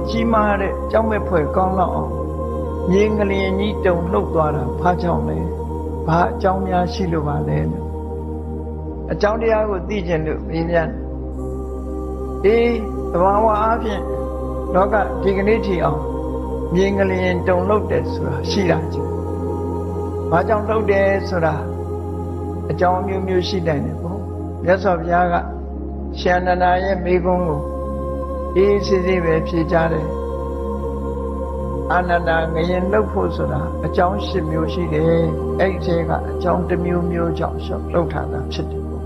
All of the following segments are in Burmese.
ကြီးမားတဲ့ကြောက်မဲ့ဖွယ်ကောင်းလောက်အောင်မြေငလျင်ကြီးတုန်လှုပ်သွားတာဘာကြောင့်လဲဘာအကြောင်းများရှိလို့ပါလဲအကြောင်းတရားကိုသိကျင်လို့မေးမြန်းအေးသဘာဝအားဖြင့်လောကဒီကနေ့ထိအောင်မြေငလျင်တုန်လှုပ်တယ်ဆိုတာရှိတာချင်းဘာကြောင့်လှုပ်တယ်ဆိုတာအကြောင်းမျိုးမျိုးရှိတယ်ပေါ့မြတ်စွာဘုရားကရှင်အနန္ဒာရဲ့မိဂုံးကိုအေးစစ်စစ်ပဲဖြေကြတယ်အာနန္ဒာငရင်လှုပ်ဖို့ဆိုတာအကြောင်း၈မျိုးရှိတယ်အဲ့ဒီထဲကအကြောင်းတစ်မျိုးမျိုးကြောင့်လှုပ်ထားတာဖြစ်တယ်ပေါ့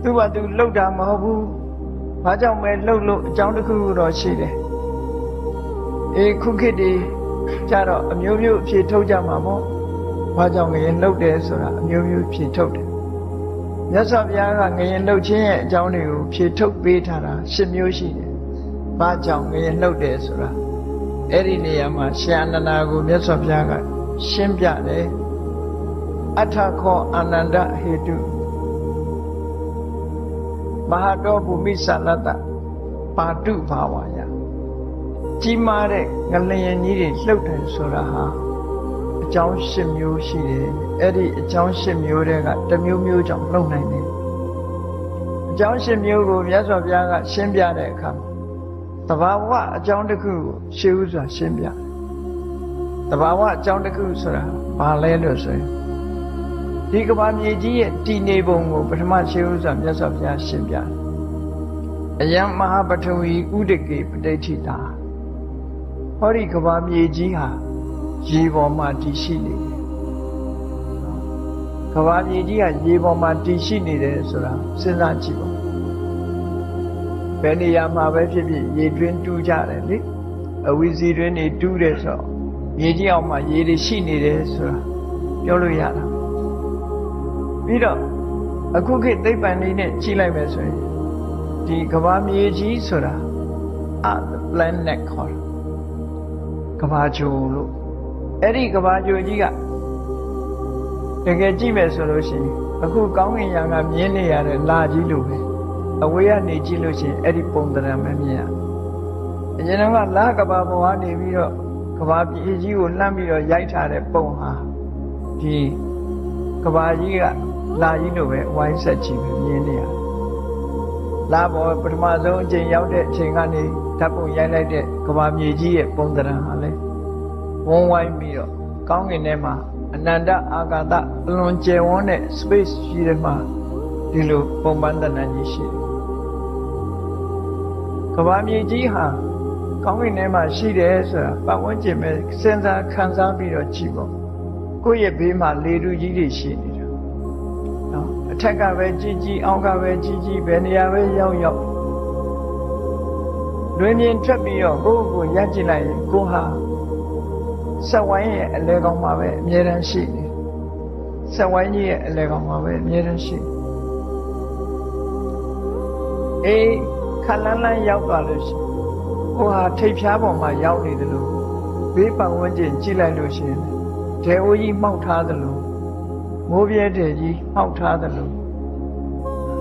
သူကသူလှုပ်တာမဟုတ်ဘူးဘာကြောင့်ပဲလှုပ်လို့အကြောင်းတစ်ခုခုတော့ရှိတယ်အေးခုခေတ်ဒီကြတော့အမျိုးမျိုးဖြေထုတ်ကြမှာပေါ့ဘာကြောင့်ငရင်လှုပ်တယ်ဆိုတာအမျိုးမျိုးဖြေထုတ်တယ်မြတ်စွာဘုရားကငရင်လှုပ်ခြင်းရဲ့အကြောင်းတွေကိုဖြေထုတ်ပေးထားတာ၈မျိုးရှိတယ်ဘာကြောင့်ငရင်လှုပ်တယ်ဆိုတာအဲ့ဒီနေရာမှာရှင်အနန္ဒာကိုမြတ်စွာဘုရားကရှင်းပြတယ်အထခောအာနန္ဒဟေတုမဟာတောဘူမိသလတ္တပါတုဘာဝါယကြီးမားတဲ့ငလျင်ကြီးတွေလှုပ်တယ်ဆိုတာဟာအကြောင်း၈မျိုးရှိတယ်အဲ့ဒီအကြောင်း၈မျိုးတွေကတစ်မျိုးမျိုးကြောင့်လှုပ်နိုင်တယ်အကြောင်း၈မျိုးကိုမြတ်စွာဘုရားကရှင်းပြတဲ့အခါမှာတဘာဝအကြောင်းတစ်ခုကိုရှင်းဥစွာရှင်းပြတဘာဝအကြောင်းတစ်ခုဆိုတာဘာလဲလို့ဆိုရင်ဒီကမ္ဘာမြေကြီးရဲ့တည်နေပုံကိုပထမရှင်းဥစွာမြတ်စွာဘုရားရှင်းပြတယ်အယံမဟာပထဝီဥဒကေပဋိဋ္ဌိတာဟောဒီကမ္ဘာမြေကြီးဟာရေပေါ်မှာတည်ရှိနေတယ်ကမ္ဘာမြေကြီးဟာရေပေါ်မှာတည်ရှိနေတယ်ဆိုတာစဉ်းစားကြည့်ပါဘယ်နေရာမှာပဲဖြစ်ဖြစ်ရေတွင်းတူးကြတယ်လေအဝီစီတွင်းနေတူးတယ်ဆိုတော့ရေကြီးအောင်မှာရေတွေရှိနေတယ်ဆိုတာပြောလို့ရတာပြီးတော့အခုခေတ်သိပ္ပံနည်းနဲ့ကြည့်လိုက်မယ်ဆိုရင်ဒီကမ္ဘာမြေကြီးဆိုတာa planet ခေါ်ကမ္ဘာဂြိုလ်လို့အဲ့ဒီကမ္ဘာဂြိုလ်ကြီးကတကယ်ကြည့်မယ်ဆိုလို့ရှိရင်အခုကောင်းကင်ယံကမြင်နေရတဲ့လာကြီးလို့ပဲအဝေးကနေကြည့်လို့ရှိရင်အဲ့ဒီပုံသဏ္ဍာန်ပဲမြင်ရအရင်ကလာကဘာပေါ်ကနေပြီးတော့ကဘာပြည်ကြီးကိုလှမ်းပြီးတော့ရိုက်ထားတဲ့ပုံဟာဒီကဘာကြီးကလာကြီးလို့ပဲဝိုင်းဆက်ကြည့်ပဲမြင်နေရလာပေါ်ပထမဆုံးအချိန်ရောက်တဲ့အချိန်ကနေဓာတ်ပုံရိုက်လိုက်တဲ့ကဘာမြေကြီးရဲ့ပုံသဏ္ဍာန်ဟာလေဝန်းဝိုင်းပြီးတော့ကောင်းကင်ထဲမှာအနန္တအာကာသအလွန်ကျယ်ဝန်းတဲ့ space ရှိတယ်မှာဒီလိုပုံပန်းသဏ္ဍာန်ကြီးရှိတယ်ကဘာမြေကြီးဟာကောင်းကင်ထဲမှာရှိတယ်ဆိုတာပတ်ဝန်းကျင်ပဲစဉ်းစားခံစားပြီးတော့ကြည့်ပေါ့ကိုယ့်ရဲ့ဘေးမှာလေတူကြီးတွေရှိနေတာနော်အထက်ကပဲကြီးကြီးအောက်ကပဲကြီးကြီးဘယ်နေရာပဲရောက်ရောက်လွင်မြင်ထွက်ပြီးတော့ကိုယ့်ကိုယ်ရပ်ကြည့်လိုက်ရင်ကိုဟာစက်ဝိုင်းရဲ့အလဲကောင်မှာပဲအမြဲတမ်းရှိနေစက်ဝိုင်းကြီးရဲ့အလဲကောင်မှာပဲအမြဲတမ်းရှိအေးခလန်းလန်းရောက်သွားလို့ရှိရင်ကိုဟာထိပ်ဖြားပေါ်မှာရောက်နေတယ်လို့ဘေးပတ်ဝန်းကျင်ကြည့်လိုက်လို့ရှိရင်ဒဲအိုးကြီးမှောက်ထားတယ်လို့မိုးပြဲတဲ့ကြီးမှောက်ထားတယ်လို့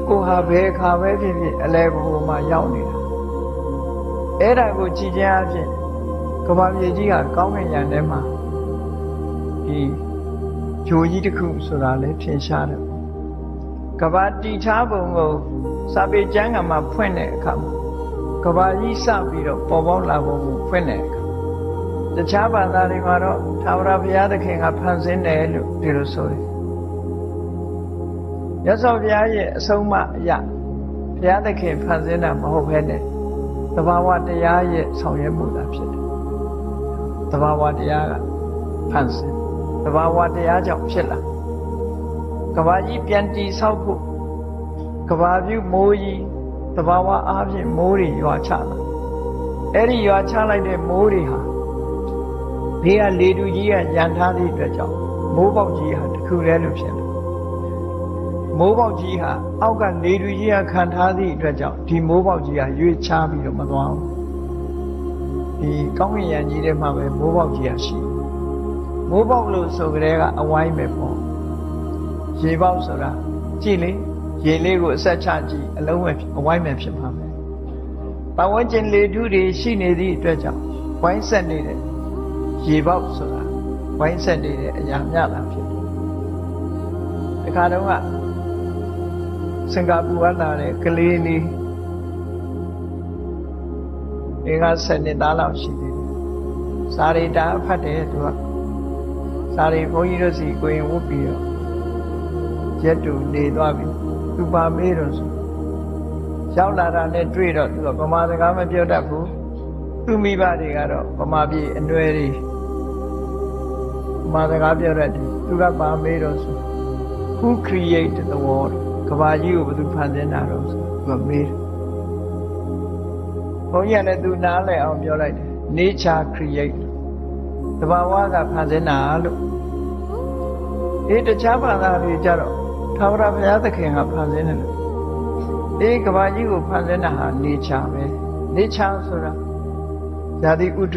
ကိုဟာဘယ်အခါပဲဖြစ်ဖြစ်အလဲဘုံမှာရောက်နေတာအဲ့ဒါကိုကြည်ကြအဖြစ်ကမ္ဘာမြေကြီးကကောင်းကင်ယံထဲမှာဒီဂျိုကြီးတစ်ခုဆိုတာလည်းထင်ရှားတယ်ကမ္ဘာတီထားပုံကိုစာပေကျမ်းကမှာဖွင့်တဲ့အခါမှာကမ္ဘာကြီးစပြီးတော့ပေါ်ပေါက်လာပုံကိုဖွင့်တဲ့အခါတခြားဘာသာတွေမှာတော့သာဝရဘုရားသခင်ကဖန်ဆင်းတယ်လို့ဒီလိုဆိုတယ်ရသော်ဘုရားရဲ့အဆုံးအမအရာဘုရားသခင်ဖန်ဆင်းတာမဟုတ်ဘဲနဲ့သဘာဝတရားရဲ့ဆောင်ရွက်မှုသာဖြစ်တယ်သဘာဝတရားကဖန်ဆင်းသဘာဝတရားကြောင့်ဖြစ်လာကဘာကြီးပြန်တည်ဆောက်ဖို့ကဘာပြုမိုးကြီးသဘာဝအားဖြင့်မိုးတွေရွာချလာအဲ့ဒီရွာချလိုက်တဲ့မိုးတွေဟာဘေးကလေတူကြီးကရန်ထားသည့်အတွက်ကြောင့်မိုးပေါက်ကြီးဟာတစ်ခုတည်းလို့ဖြစ်လာမိုးပေါက်ကြီးဟာအောက်ကလေတူကြီးကခံထားသည့်အတွက်ကြောင့်ဒီမိုးပေါက်ကြီးဟာရွေ့ချပြီးတော့မသွားဘူးဒီကောင်းကင်ယံကြီးထဲမှာပဲမိုးပေါက်ကြီးဟာရှိမိုးပေါက်လို့ဆိုကြတဲ့ကအဝိုင်းပဲပေါ့ရေပေါက်ဆိုတာကြည့်လေရေလေးကိုအဆက်ချကြည့်အလုံးပဲအဝိုင်းပဲဖြစ်မှာပဲ ပတ်ဝန်းကျင်လေထုတွေရှိနေသည့်အတွက်ကြောင့်ဝိုင်းဆက်နေတဲ့ရေပေါက်ဆိုတာဝိုင်းဆက်နေတဲ့အရာမြတာဖြစ်တယ်။ဒီခါတုန်းကစင်ကာပူကလာတဲ့ကလေးလေးဒီက7နှစ်သားလောက်ရှိသေးတယ်။စာရီတာဖတ်တယ်သူကစာရီဘုန်းကြီးတို့စီကိုရင်ဝတ်ပြီးတော့ရက်တူနေသွားပြီ။သူပါမေးတော့ဆိုရောက်လာတာနဲ့တွေ့တော့သူကဗမာစကားမပြောတတ်ဘူး။သူမိဘတွေကတော့ဗမာပြည်အနွယ်တွေဗမာစကားပြောတတ်တယ်။သူကပါမေးတော့ဆို Who created the world ကဘာကြီးကိုဘယ်သူဖန်ဆင်းတာတော့ဆိုသူကမေးတယ်။ဘုန်းကြီးကလည်းသူနားလည်အောင်ပြောလိုက်တယ် Nature create တဘာဝကဖန်ဆင်းတာလို့တခြားဘာသာတွေကြတော့ထာဝရဘုရားသခင်ကဖန်ဆင်းတယ်လို့ကဘာကြီးကိုဖန်ဆင်းတာဟာ nature ပဲ nature ဆိုတာဇာတိဥဒ္ဓ